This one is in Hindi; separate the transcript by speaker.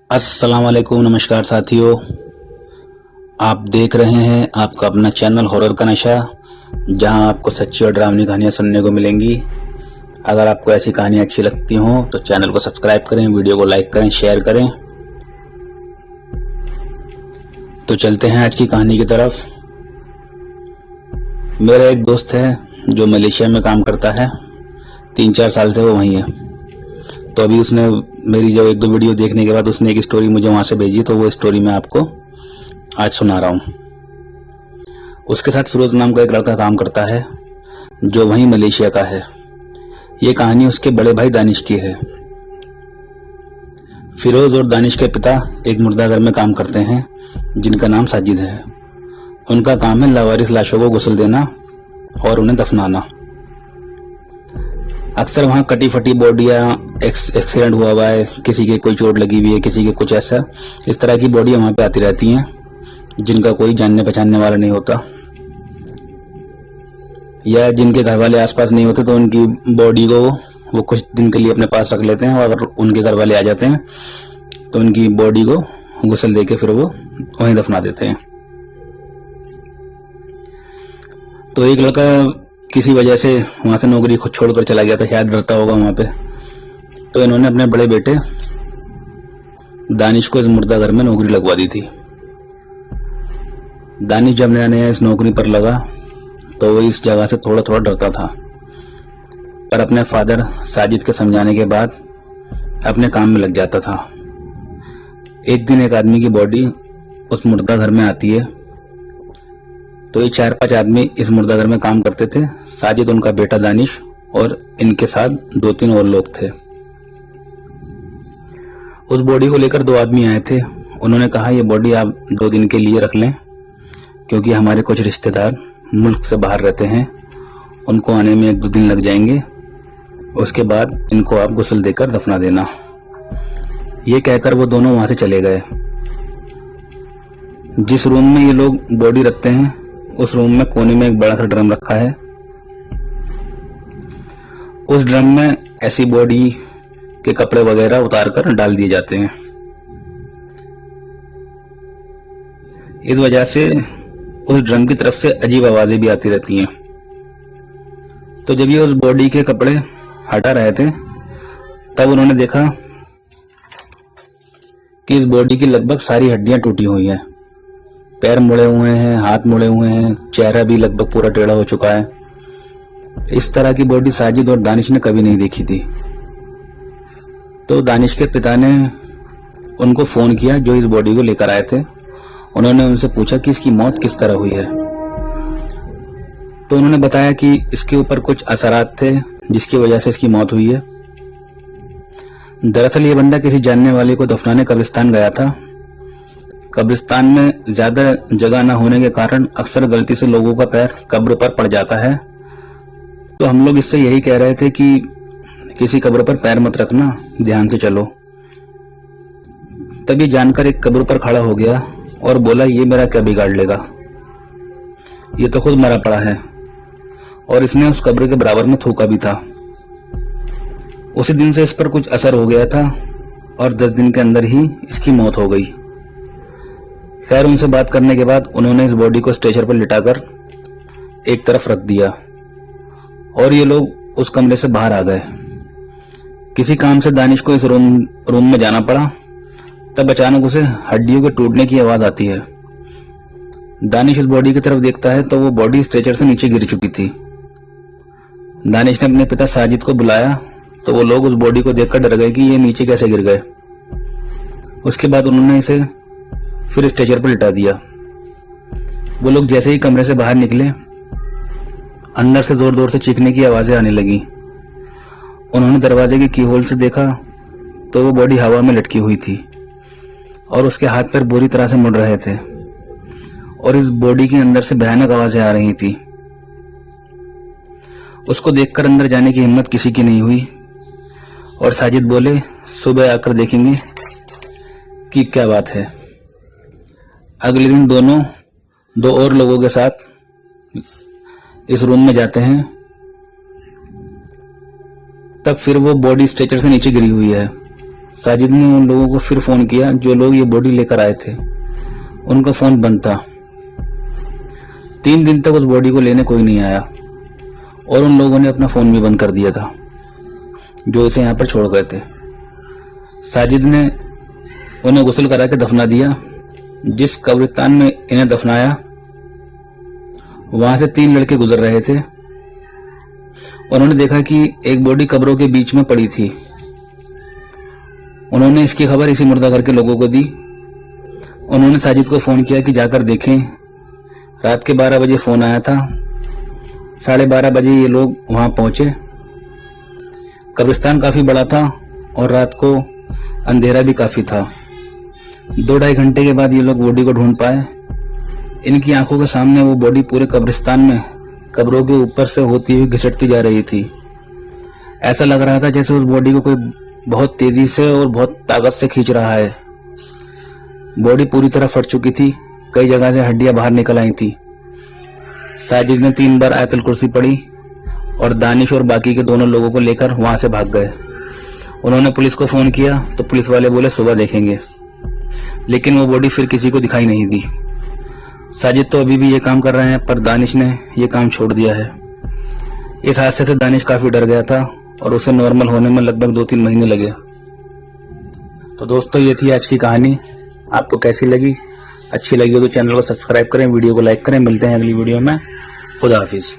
Speaker 1: अस्सलाम वालेकुम, नमस्कार साथियों। आप देख रहे हैं आपका अपना चैनल हॉरर का नशा, जहां आपको सच्ची और डरावनी कहानियां सुनने को मिलेंगी। अगर आपको ऐसी कहानियां अच्छी लगती हों तो चैनल को सब्सक्राइब करें, वीडियो को लाइक करें, शेयर करें। तो चलते हैं आज की कहानी की तरफ। मेरा एक दोस्त है जो मलेशिया में काम करता है। 3-4 साल से वो वहीं है। तो अभी उसने मेरी जो 1-2 वीडियो देखने के बाद उसने एक स्टोरी मुझे वहां से भेजी, तो वो स्टोरी मैं आपको आज सुना रहा हूँ। उसके साथ फिरोज नाम का एक लड़का काम करता है जो वहीं मलेशिया का है। ये कहानी उसके बड़े भाई दानिश की है। फिरोज और दानिश के पिता एक मुर्दाघर में काम करते हैं जिनका नाम साजिद है। उनका काम है लावारिस लाशों को गुस्ल देना और उन्हें दफनाना। अक्सर वहाँ कटी फटी बॉडियाँ, एक्सीडेंट हुआ है, किसी के कोई चोट लगी हुई है, किसी के कुछ ऐसा, इस तरह की बॉडियाँ वहाँ पे आती रहती हैं जिनका कोई जानने पहचानने वाला नहीं होता, या जिनके घर वाले आसपास नहीं होते तो उनकी बॉडी को वो कुछ दिन के लिए अपने पास रख लेते हैं, और अगर उनके घर वाले आ जाते हैं तो उनकी बॉडी को गुस्ल देके फिर वो वहीं दफना देते हैं। तो एक लड़का किसी वजह से वहां से नौकरी खुद छोड़कर चला गया था, शायद डरता होगा वहां पे। तो इन्होंने अपने बड़े बेटे दानिश को इस मुर्दा घर में नौकरी लगवा दी थी। दानिश जब नया नया इस नौकरी पर लगा तो वो इस जगह से थोड़ा थोड़ा डरता था, पर अपने फादर साजिद के समझाने के बाद अपने काम में लग जाता था। एक दिन एक आदमी की बॉडी उस मुर्दा घर में आती है। तो ये 4-5 आदमी इस मुर्दा घर में काम करते थे। साजिद, उनका बेटा दानिश और इनके साथ 2-3 और लोग थे। उस बॉडी को लेकर 2 आदमी आए थे। उन्होंने कहा ये बॉडी आप 2 दिन के लिए रख लें, क्योंकि हमारे कुछ रिश्तेदार मुल्क से बाहर रहते हैं, उनको आने में 1-2 दिन लग जाएंगे। उसके बाद इनको आप गुस्ल देकर दफना देना। ये कहकर वो दोनों वहां से चले गए। जिस रूम में ये लोग बॉडी रखते हैं उस रूम में कोने में एक बड़ा सा ड्रम रखा है। उस ड्रम में ऐसी बॉडी के कपड़े वगैरह उतार कर डाल दिए जाते हैं। इस वजह से उस ड्रम की तरफ से अजीब आवाजें भी आती रहती हैं। तो जब ये उस बॉडी के कपड़े हटा रहे थे तब उन्होंने देखा कि इस बॉडी की लगभग सारी हड्डियां टूटी हुई हैं। पैर मुड़े हुए हैं, हाथ मुड़े हुए हैं, चेहरा भी लगभग पूरा टेढ़ा हो चुका है। इस तरह की बॉडी साजिद और दानिश ने कभी नहीं देखी थी। तो दानिश के पिता ने उनको फोन किया जो इस बॉडी को लेकर आए थे। उन्होंने उनसे पूछा कि इसकी मौत किस तरह हुई है। तो उन्होंने बताया कि इसके ऊपर कुछ असरात थे जिसकी वजह से इसकी मौत हुई है। दरअसल ये बंदा किसी जानने वाले को दफनाने कब्रिस्तान गया था। कब्रिस्तान में ज्यादा जगह न होने के कारण अक्सर गलती से लोगों का पैर कब्र पर पड़ जाता है। तो हम लोग इससे यही कह रहे थे कि किसी कब्र पर पैर मत रखना, ध्यान से चलो। तभी जानकर एक कब्र पर खड़ा हो गया और बोला ये मेरा क्या बिगाड़ लेगा, ये तो खुद मरा पड़ा है। और इसने उस कब्र के बराबर में थूका भी था। उसी दिन से इस पर कुछ असर हो गया था और 10 दिन के अंदर ही इसकी मौत हो गई। खैर, उनसे बात करने के बाद उन्होंने इस बॉडी को स्ट्रेचर पर लिटाकर एक तरफ रख दिया और ये लोग उस कमरे से बाहर आ गए। किसी काम से दानिश को इस रूम में जाना पड़ा। तब अचानक उसे हड्डियों के टूटने की आवाज आती है। दानिश उस बॉडी की तरफ देखता है तो वो बॉडी स्ट्रेचर से नीचे गिर चुकी थी। दानिश ने अपने पिता साजिद को बुलाया तो वो लोग उस बॉडी को देखकर डर गए कि ये नीचे कैसे गिर गए। उसके बाद उन्होंने इसे फिर स्ट्रेचर पर लिटा दिया। वो लोग जैसे ही कमरे से बाहर निकले, अंदर से जोर जोर से चीखने की आवाजें आने लगी। उन्होंने दरवाजे के कीहोल से देखा तो वो बॉडी हवा में लटकी हुई थी और उसके हाथ पैर बुरी तरह से मुड़ रहे थे और इस बॉडी के अंदर से भयानक आवाजें आ रही थी। उसको देखकर अंदर जाने की हिम्मत किसी की नहीं हुई और साजिद बोले सुबह आकर देखेंगे कि क्या बात है। अगले दिन दोनों 2 और लोगों के साथ इस रूम में जाते हैं। तब फिर वो बॉडी स्ट्रेचर से नीचे गिरी हुई है। साजिद ने उन लोगों को फिर फोन किया जो लोग ये बॉडी लेकर आए थे। उनका फोन बंद था। 3 दिन तक उस बॉडी को लेने कोई नहीं आया और उन लोगों ने अपना फोन भी बंद कर दिया था जो इसे यहाँ पर छोड़ गए थे। साजिद ने उन्हें गुस्ल करा के दफना दिया। जिस कब्रिस्तान में इन्हें दफनाया वहां से 3 लड़के गुजर रहे थे। उन्होंने देखा कि एक बॉडी कब्रों के बीच में पड़ी थी। उन्होंने इसकी खबर इसी मुर्दाघर के लोगों को दी। उन्होंने साजिद को फोन किया कि जाकर देखें। रात के 12 बजे फोन आया था। 12:30 बजे ये लोग वहां पहुंचे। कब्रिस्तान काफी बड़ा था और रात को अंधेरा भी काफी था। 2-2.5 घंटे के बाद ये लोग बॉडी को ढूंढ पाए। इनकी आंखों के सामने वो बॉडी पूरे कब्रिस्तान में कब्रों के ऊपर से होती हुई घिसटती जा रही थी। ऐसा लग रहा था जैसे उस बॉडी को कोई बहुत तेजी से और बहुत ताकत से खींच रहा है। बॉडी पूरी तरह फट चुकी थी। कई जगह से हड्डियां बाहर निकल आई थी। साजिद ने 3 बार आयतुल कुर्सी पढ़ी और दानिश और बाकी के दोनों लोगों को लेकर वहां से भाग गए। उन्होंने पुलिस को फोन किया तो पुलिस वाले बोले सुबह देखेंगे, लेकिन वो बॉडी फिर किसी को दिखाई नहीं दी। साजिद तो अभी भी ये काम कर रहे हैं, पर दानिश ने ये काम छोड़ दिया है। इस हादसे से दानिश काफी डर गया था और उसे नॉर्मल होने में लगभग 2-3 महीने लगे। तो दोस्तों, ये थी आज की कहानी। आपको कैसी लगी? अच्छी लगी हो तो चैनल को सब्सक्राइब करें, वीडियो को लाइक करें। मिलते हैं अगली वीडियो में। खुदा हाफिज।